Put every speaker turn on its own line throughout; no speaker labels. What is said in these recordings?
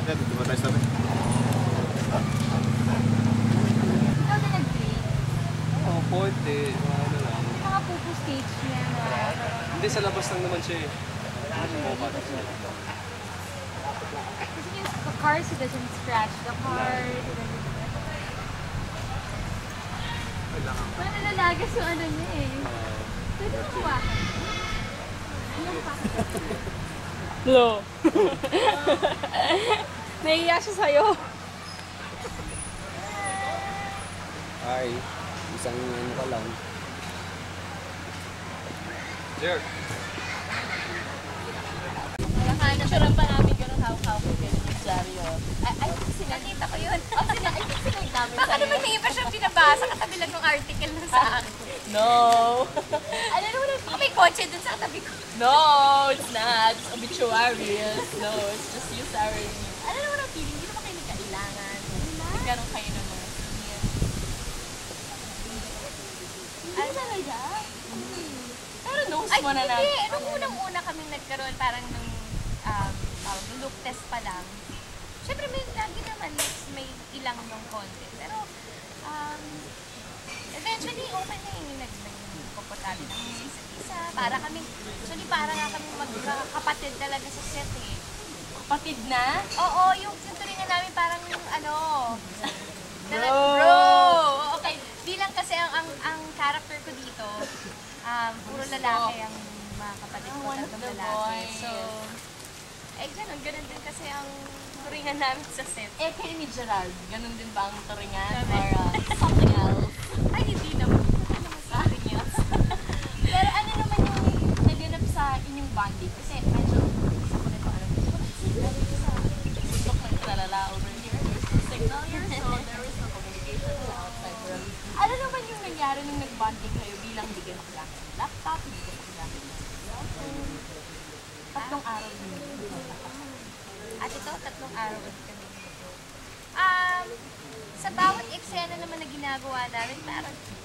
Dito ba tayo sa atin?
Ikaw na nag-play?
Oo, pwede. Ano lang.
Mga pupo stage niya na...
Hindi, sa labas lang naman siya eh. Kasi
yung cars, he doesn't scratch the car. Manalalagas yung ano niya eh. Pwede mo hawakan.
Hello. Naiiyak siya sa'yo.
Ay, isang ano ka lang.
Sir.
Nakasyaran pa namin gano'ng hawak-hawak ko ganun yung dyaryo. I think sinakita ko yun. I think sinakita namin sa'yo.
Baka naman hindi pa siya pinabasa katabi lang ng article na sa akin.
No.
Ano naman ang may kotse dun sa katabi ko.
No, it's not. It's obituaries. No, it's just you, Sarah. Ano naman ang feeling? Hindi naman kayo nagkailangan. Nagkaroon kayo ng mga senior.
Ano talaga?
Pero knows
Ay,
mo na
hindi. Nung unang-una kami nagkaroon, parang nung look test pa lang. Siyempre, may lagi naman may ilang yung content. Pero, eventually, okay na yung nagpapatali ng isa. Para kami, actually, para nga kami magkakapatid talaga sa set eh.
Kapatid na?
Oo, yung turingan namin parang ano,
Bro!
Okay, bilang kasi ang character ko dito, puro lalaki ang mga kapatid ko, tatlong lalaki. So, ganun din kasi ang turingan namin sa set.
Eh, kayo ni Gerald, ganun din ba ang turingan? Or something else?
Ay, hindi naman.
Something else? Pero ano naman yung naganap sa inyong bonding? Kasi medyo, isa ko nito alam. Look like tralala over here. There's no signal here, so there is no communication sa outside world. Ano naman yung nangyari nung nag-bonding kayo bilang bigyan ko lang ng laptop, bigyan ko lang ng cellphone? Tatlong araw din.
At ito, 3 araw ulit kami dito. Sa bawat eksena naman na ginagawa namin,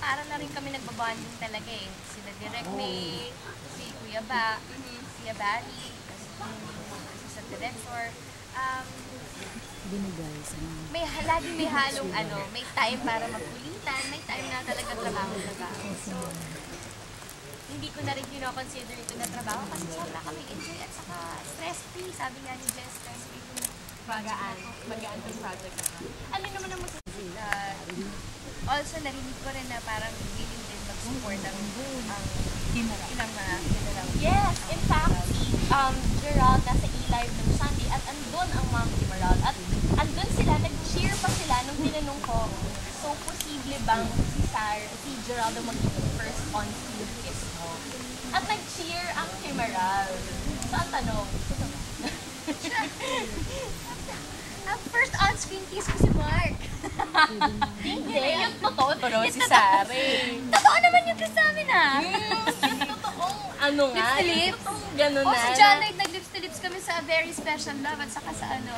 para na rin kami nagbabonding talaga eh. Sila Direk May, si Kuya Bali, kasi sa director. Laging may halong may time para magkulitan, may time na talaga trabaho. So, hindi ko na rin consider ito na trabaho kasi sobra kami enjoy at saka stress-free. Sabi nga ni Jess, stress-free kung
Magaan ang project. Ano naman ang
also, narinig ko rin na parang willing din mag-support ang ilang mga kinalang.
Yes, in fact, Gerald nasa E-Live ng Sunday at andun ang Ma'am Emerald. At andun sila, nag-cheer pa sila nung tinanong ko, so posible bang si Gerald ang magiging first on-screen kiss mo? At nag-cheer ang Emerald. So ang tanong,
Ang first on-screen kiss ko si Mark.
hindi, yung totoo si Sari.
Totoo naman yung kiss namin
Yung totoong ano nga,
Lips to
yung
lips?
totoong gano'n na.
Si John Lloyd nag-lips to lips kami sa Very Special Love at saka sa
Hindi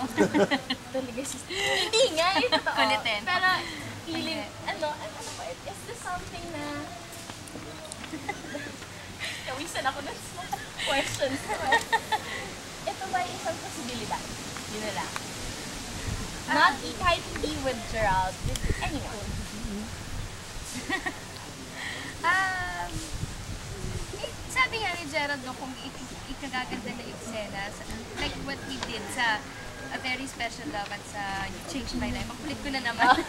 nga, yung totoo.
Kulitin.
Pero, feeling, ano ba, is this something na... Kawisan ako ng questions. Ito ba isang posibilidad? Yun na lang. Not kahit hindi with Gerald, with anyone.
Sabi nga ni Gerald kung ikagaganda na eksena, like what we did sa A Very Special Love at sa You Changed My Life. Makulit ko na naman.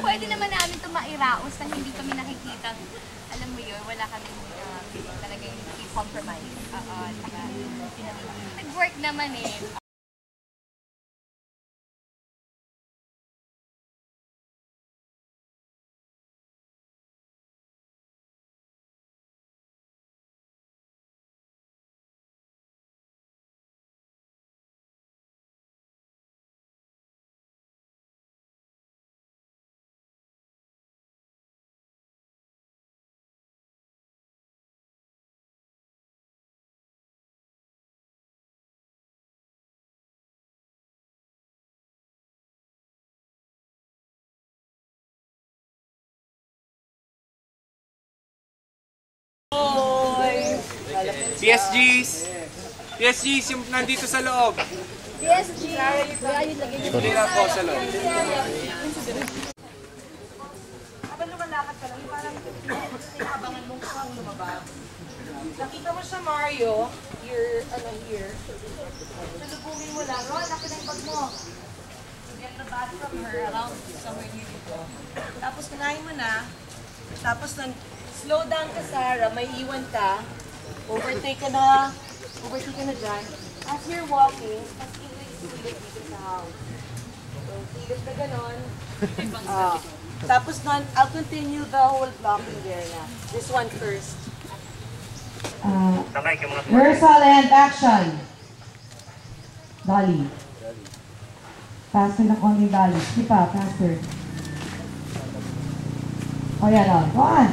Pwede naman namin ito mairaos na hindi kami nakikita. Alam mo yun, wala kami talaga yung compromise. Nag-work naman eh.
PSGs! PSGs, yung nandito sa loob.
PSG. Kaya yun lagay niyo.
Hindi lang po sa loob.
Habang lumalakad ka lang, yung parang abangan mong kung lumabas. Nakita mo siya, Mario, here, here. Salubungin mo lang, Ron, laki na yung bag mo. You get the bag from her, around somewhere near dito. Tapos kunahin mo na, tapos slow down ka, Sarah, may iwan ka, overtake ka na dyan. As you're walking, tapos silip dito sa house. So, silip ka ganon. Tapos nun, I'll continue the whole blocking there na. This one first.
Rehearsal and action. Dolly. Faster na konting Dolly. Sige pa, faster. O yan o. Go on.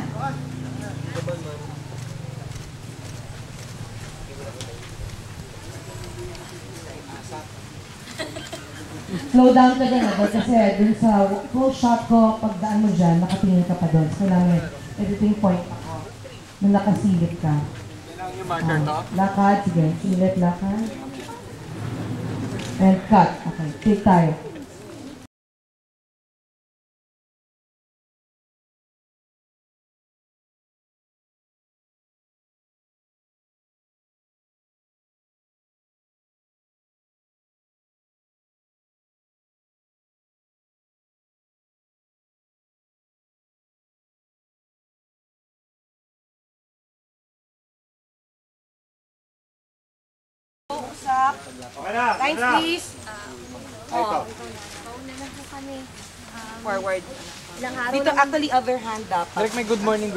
Slow down ka din agad kasi dun sa close shot ko, pagdaan mo dyan, nakatingin ka pa doon. So, kailangan editing point ako na nakasilip ka.
Kailangan yung marker to?
Lakad, sige. Silip, lakad. And cut. Okay, take tayo.
Usap. Lines, please.
Mauna na po kami.
Forward.
Ilang araw
Dito,
lang.
actually, other hand dapat.
Direct may good morning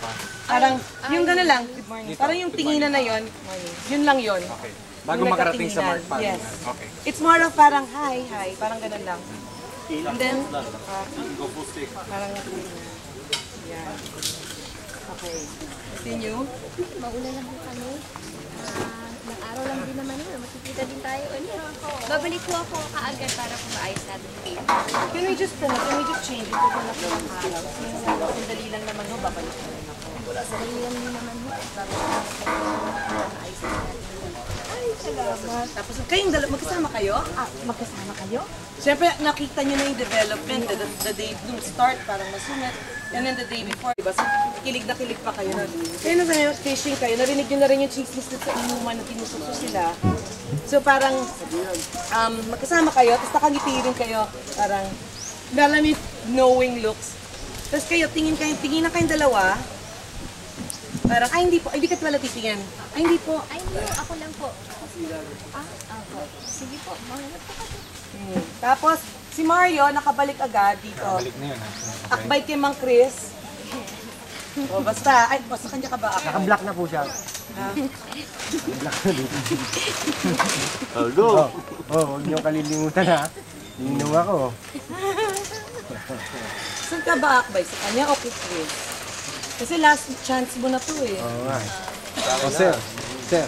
pa.
Parang, yung gano'n lang, good morning. Parang yung tinginan na yon, yun lang yon.
Okay. Bago
Yung
makarating sa mark
nagkatinginan.
pa.
Yes.
Okay.
It's more of parang, hi, parang gano'n lang. And then, parang, yan. Okay. Continue.
Mauna na po kami. Ilang araw lang din naman yun. Makikita din tayo. Babalik po ako kaagad para po maayos natin yung game.
Can we just change it? Ito na po ang araw. Sandali lang naman ho, babalik na rin ako.
Sarili lang din naman po. Maayos natin.
Ay, salamat. Tapos kayong dalawa, magkasama kayo?
Magkasama kayo?
Siyempre, nakita nyo na yung development, the day nung start, parang masulat. And then the day before, diba? So, kilig na kilig pa kayo. Kaya na sa'yo, fishing kayo, narinig nyo na rin yung chismis sa inuman na tinusokso sila. So parang, magkasama kayo, tapos nakangiti rin kayo, parang, alam yung knowing looks. Tapos kayo, tingin na kayong dalawa, parang, ay hindi po, ay di ka pala titingin. Ay hindi po.
Ay, no, ako lang po. Ako. Sige po, mauna na po kami.
Tapos, si Mario, nakabalik agad dito.
Balik na yun.
Akbay kay Mang Chris. O basta, ay, basta kanya ka ba?
Naka-block na po siya.
Oh, go!
Huwag niyong kalilimutan ha. Inom ako.
Saan ka ba akbay? Sa kanya o kay Chris? Kasi last chance mo na to eh.
Oo nga. Oh, sir. Sir.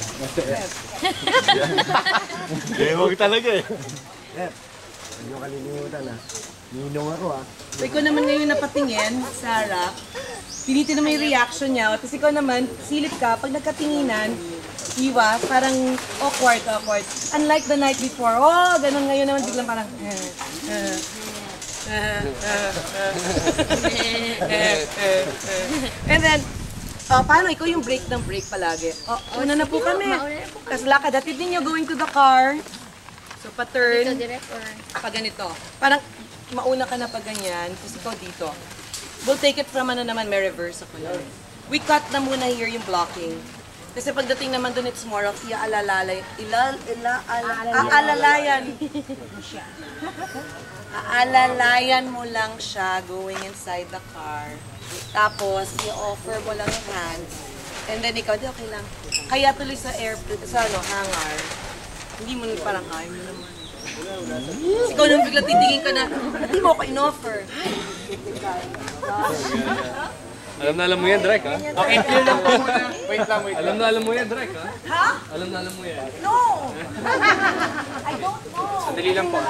Huwag talaga eh.
Sir. Huwag niyong kalilimutan ha. Inom ako ha.
So ikaw naman ngayon napatingin, Sarah, tinitin mo yung reaction niya. Tapos ikaw naman, silip ka, pag nagkatinginan, iwas, parang awkward. Unlike the night before, oh, ganun ngayon naman biglang parang, And then, paano? Ikaw yung break ng break palagi. Una na po kami. Tapos lakad, hatid ninyo going to the car. So, pa-turn.
Dito direct or?
Pag ganito. Parang mauna ka na pag ganyan, tapos ikaw dito. We'll take it from ano naman, may reverse ako lang. We cut na muna here yung blocking. Kasi pagdating naman doon, it's more of aalalayan mo lang siya going inside the car. Tapos, i-offer mo lang yung hands. And then ikaw, di okay lang. Kaya tuloy sa hangar, hindi mo parang kaya mo naman. Ikaw nung bigla titingin ka na, hindi mo ako in-offer.
Alam mo yan, Drake, ha?
Okay, clear lang po muna. Wait lang.
Alam mo yan, Drake, ha?
Ha?
Alam mo yan.
No! I don't know.
Sandali lang po.